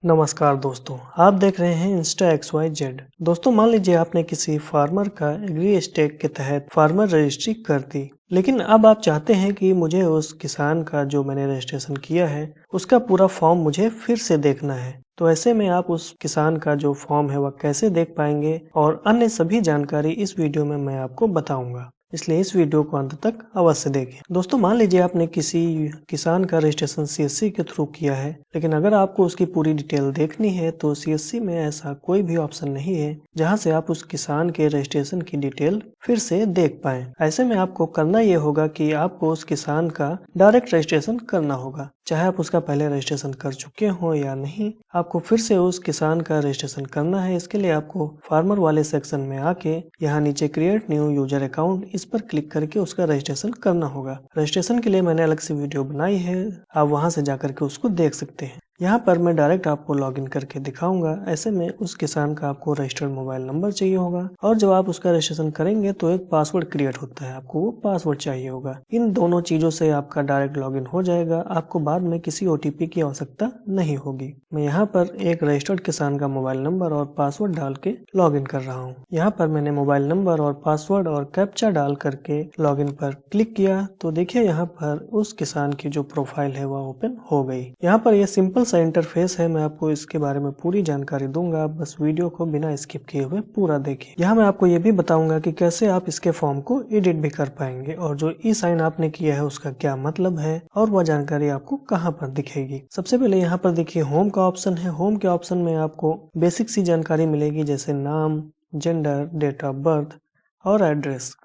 नमस्कार दोस्तों, आप देख रहे हैं इंस्टा XYZ। दोस्तों मान लीजिए आपने किसी फार्मर का एग्री एस्टेट के तहत फार्मर रजिस्ट्री कर दी, लेकिन अब आप चाहते हैं कि मुझे उस किसान का जो मैंने रजिस्ट्रेशन किया है उसका पूरा फॉर्म मुझे फिर से देखना है। तो ऐसे में आप उस किसान का जो फॉर्म है वह कैसे देख पाएंगे और अन्य सभी जानकारी इस वीडियो में मैं आपको बताऊंगा, इसलिए इस वीडियो को अंत तक अवश्य देखें। दोस्तों मान लीजिए आपने किसी किसान का रजिस्ट्रेशन CSC के थ्रू किया है, लेकिन अगर आपको उसकी पूरी डिटेल देखनी है तो CSC में ऐसा कोई भी ऑप्शन नहीं है जहां से आप उस किसान के रजिस्ट्रेशन की डिटेल फिर से देख पाएं। ऐसे में आपको करना ये होगा कि आपको उस किसान का डायरेक्ट रजिस्ट्रेशन करना होगा, चाहे आप उसका पहले रजिस्ट्रेशन कर चुके हो या नहीं। आपको फिर से उस किसान का रजिस्ट्रेशन करना है। इसके लिए आपको फार्मर वाले सेक्शन में आके यहाँ नीचे क्रिएट न्यू यूजर अकाउंट, इस पर क्लिक करके उसका रजिस्ट्रेशन करना होगा। रजिस्ट्रेशन के लिए मैंने अलग से वीडियो बनाई है, आप वहां से जाकर के उसको देख सकते हैं। यहाँ पर मैं डायरेक्ट आपको लॉगिन करके दिखाऊंगा। ऐसे में उस किसान का आपको रजिस्टर्ड मोबाइल नंबर चाहिए होगा और जब आप उसका रजिस्ट्रेशन करेंगे तो एक पासवर्ड क्रिएट होता है, आपको वो पासवर्ड चाहिए होगा। इन दोनों चीजों से आपका डायरेक्ट लॉगिन हो जाएगा, आपको बाद में किसी OTP की आवश्यकता नहीं होगी। मैं यहाँ पर एक रजिस्टर्ड किसान का मोबाइल नंबर और पासवर्ड डाल के लॉगिन कर रहा हूँ। यहाँ पर मैंने मोबाइल नंबर और पासवर्ड और कैप्चा डाल करके लॉगिन पर क्लिक किया तो देखिए यहाँ पर उस किसान की जो प्रोफाइल है वह ओपन हो गई। यहाँ पर यह सिंपल सा इंटरफेस है, मैं आपको इसके बारे में पूरी जानकारी दूंगा, आप बस वीडियो को बिना स्किप किए हुए पूरा देखिए। यहाँ मैं आपको ये भी बताऊंगा कि कैसे आप इसके फॉर्म को एडिट भी कर पाएंगे और जो E-साइन आपने किया है उसका क्या मतलब है और वह जानकारी आपको कहाँ पर दिखेगी। सबसे पहले यहाँ पर देखिए होम का ऑप्शन है। होम के ऑप्शन में आपको बेसिक सी जानकारी मिलेगी, जैसे नाम, जेंडर, डेट ऑफ बर्थ और एड्रेस।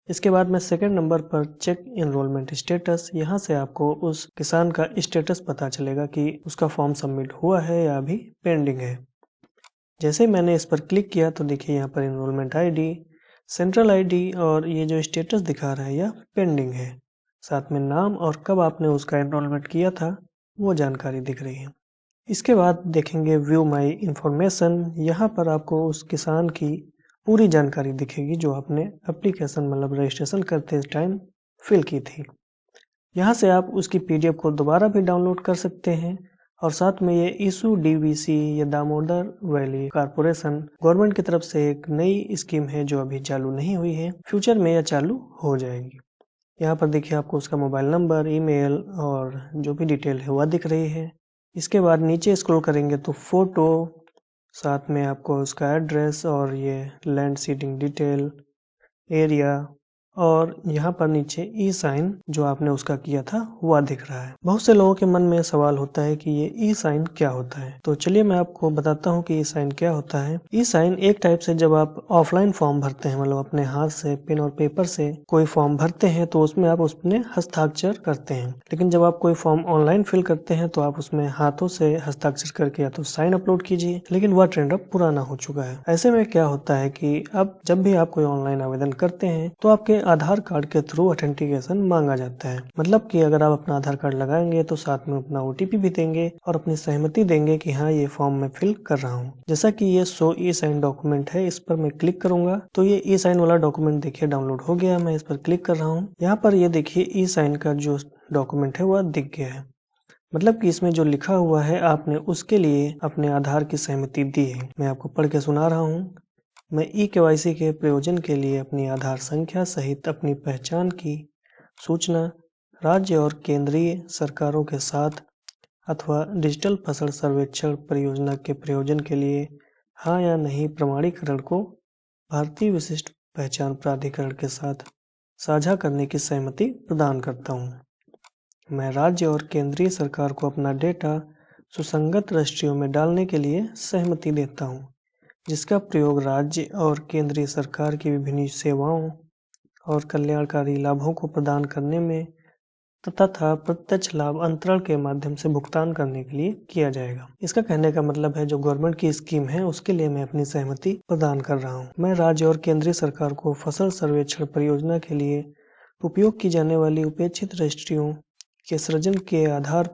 इसके बाद में सेकंड नंबर पर चेक एनरोलमेंट स्टेटस, यहाँ से आपको उस किसान का स्टेटस पता चलेगा कि उसका फॉर्म सबमिट हुआ है या अभी पेंडिंग है। जैसे मैंने इस पर क्लिक किया तो देखिए यहाँ पर एनरोलमेंट ID, सेंट्रल ID और ये जो स्टेटस दिखा रहा है यह पेंडिंग है। साथ में नाम और कब आपने उसका एनरोलमेंट किया था वो जानकारी दिख रही है। इसके बाद देखेंगे व्यू माई इंफॉर्मेशन, यहाँ पर आपको उस किसान की पूरी जानकारी दिखेगी जो आपने एप्लीकेशन मतलब रजिस्ट्रेशन करते टाइम फिल की थी। यहाँ से आप उसकी PDF को दोबारा भी डाउनलोड कर सकते हैं और साथ में ये इशू DVC या दामोदर वैली कारपोरेशन गवर्नमेंट की तरफ से एक नई स्कीम है जो अभी चालू नहीं हुई है, फ्यूचर में यह चालू हो जाएगी। यहाँ पर देखिए आपको उसका मोबाइल नंबर, ईमेल और जो भी डिटेल है वह दिख रही है। इसके बाद नीचे स्क्रॉल करेंगे तो फोटो, साथ में आपको उसका एड्रेस और ये लैंड सीडिंग डिटेल, एरिया और यहाँ पर नीचे E-साइन जो आपने उसका किया था वह दिख रहा है। बहुत से लोगों के मन में सवाल होता है कि ये E-साइन क्या होता है, तो चलिए मैं आपको बताता हूँ कि E-साइन क्या होता है। E-साइन एक टाइप से जब आप ऑफलाइन फॉर्म भरते हैं, मतलब अपने हाथ से पेन और पेपर से कोई फॉर्म भरते हैं तो उसमें आप उसमें हस्ताक्षर करते हैं, लेकिन जब आप कोई फॉर्म ऑनलाइन फिल करते हैं तो आप उसमें हाथों से हस्ताक्षर करके या तो साइन अपलोड कीजिए, लेकिन वह ट्रेंड अब पुराना हो चुका है। ऐसे में क्या होता है कि अब जब भी आप कोई ऑनलाइन आवेदन करते हैं तो आपके आधार कार्ड के थ्रू ऑथेंटिकेशन मांगा जाता है। मतलब कि अगर आप अपना आधार कार्ड लगाएंगे तो साथ में अपना OTP भी देंगे और अपनी सहमति देंगे कि हाँ ये फॉर्म मैं फिल कर रहा हूँ। जैसा कि ये शो E-साइन डॉक्यूमेंट है, इस पर मैं क्लिक करूंगा तो ये E-साइन वाला डॉक्यूमेंट देखिए डाउनलोड हो गया। मैं इस पर क्लिक कर रहा हूँ, यहाँ पर ये देखिए E-साइन का जो डॉक्यूमेंट है वह दिख गया है। मतलब कि इसमें जो लिखा हुआ है आपने उसके लिए अपने आधार की सहमति दी है। मैं आपको पढ़ के सुना रहा हूँ। मैं eKYC के प्रयोजन के लिए अपनी आधार संख्या सहित अपनी पहचान की सूचना राज्य और केंद्रीय सरकारों के साथ अथवा डिजिटल फसल सर्वेक्षण परियोजना के प्रयोजन के लिए हाँ या नहीं प्रमाणीकरण को भारतीय विशिष्ट पहचान प्राधिकरण के साथ साझा करने की सहमति प्रदान करता हूँ। मैं राज्य और केंद्रीय सरकार को अपना डेटा सुसंगत रजिस्ट्रियों में डालने के लिए सहमति देता हूँ, जिसका प्रयोग राज्य और केंद्रीय सरकार की विभिन्न सेवाओं और कल्याणकारी लाभों को प्रदान करने में तथा प्रत्यक्ष लाभ अंतरण के माध्यम से भुगतान करने के लिए किया जाएगा। इसका कहने का मतलब है जो गवर्नमेंट की स्कीम है उसके लिए मैं अपनी सहमति प्रदान कर रहा हूँ। मैं राज्य और केंद्रीय सरकार को फसल सर्वेक्षण परियोजना के लिए उपयोग की जाने वाली उपेक्षित रजिस्ट्रियों के सृजन के आधार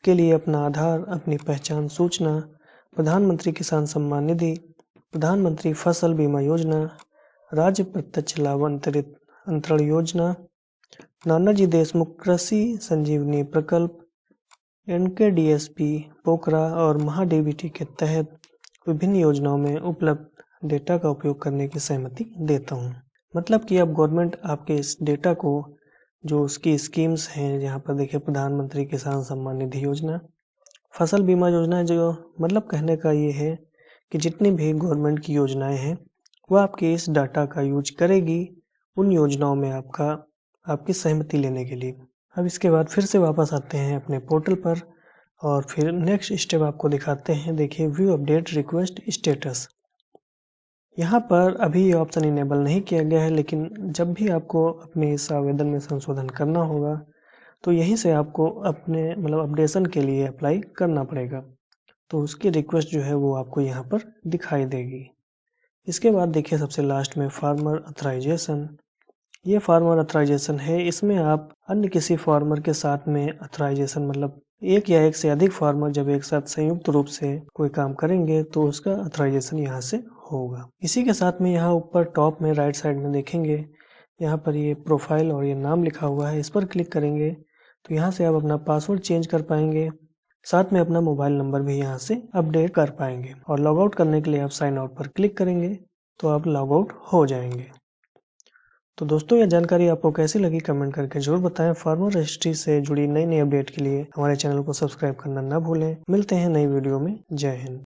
के लिए अपना आधार, अपनी पहचान सूचना, प्रधानमंत्री किसान सम्मान निधि, प्रधानमंत्री फसल बीमा योजना, राज्य प्रत्यक्ष लाभ अंतरण योजना, नानाजी देशमुख कृषि संजीवनी प्रकल्प, NKDSP, पोकरा और महाडीबीटी के तहत विभिन्न योजनाओं में उपलब्ध डेटा का उपयोग करने की सहमति देता हूँ। मतलब कि अब गवर्नमेंट आपके इस डेटा को, जो उसकी स्कीम्स हैं, यहाँ पर देखिए प्रधानमंत्री किसान सम्मान निधि योजना, फसल बीमा योजना, जो मतलब कहने का ये है कि जितनी भी गवर्नमेंट की योजनाएं हैं वो आपके इस डाटा का यूज करेगी उन योजनाओं में आपकी सहमति लेने के लिए। अब इसके बाद फिर से वापस आते हैं अपने पोर्टल पर और फिर नेक्स्ट स्टेप आपको दिखाते हैं। देखिए व्यू अपडेट रिक्वेस्ट स्टेटस। यहाँ पर अभी ये ऑप्शन इनेबल नहीं किया गया है, लेकिन जब भी आपको अपने इस आवेदन में संशोधन करना होगा तो यहीं से आपको अपने अपडेशन के लिए अप्लाई करना पड़ेगा। तो उसकी रिक्वेस्ट जो है वो आपको यहाँ पर दिखाई देगी। इसके बाद देखिए सबसे लास्ट में फार्मर अथराइजेशन। ये फार्मर अथराइजेशन है, इसमें आप अन्य किसी फार्मर के साथ में अथराइजेशन एक या एक से अधिक फार्मर जब एक साथ संयुक्त रूप से कोई काम करेंगे तो उसका अथराइजेशन यहाँ से होगा। इसी के साथ में यहाँ ऊपर टॉप में राइट साइड में देखेंगे, यहाँ पर ये प्रोफाइल और ये नाम लिखा हुआ है। इस पर क्लिक करेंगे तो यहाँ से आप अपना पासवर्ड चेंज कर पाएंगे, साथ में अपना मोबाइल नंबर भी यहाँ से अपडेट कर पाएंगे। और लॉग आउट करने के लिए आप साइन आउट पर क्लिक करेंगे तो आप लॉग आउट हो जाएंगे। तो दोस्तों यह जानकारी आपको कैसी लगी कमेंट करके जरूर बताएं। फार्मर रजिस्ट्री से जुड़ी नई अपडेट के लिए हमारे चैनल को सब्सक्राइब करना ना भूलें। मिलते हैं नई वीडियो में। जय हिंद।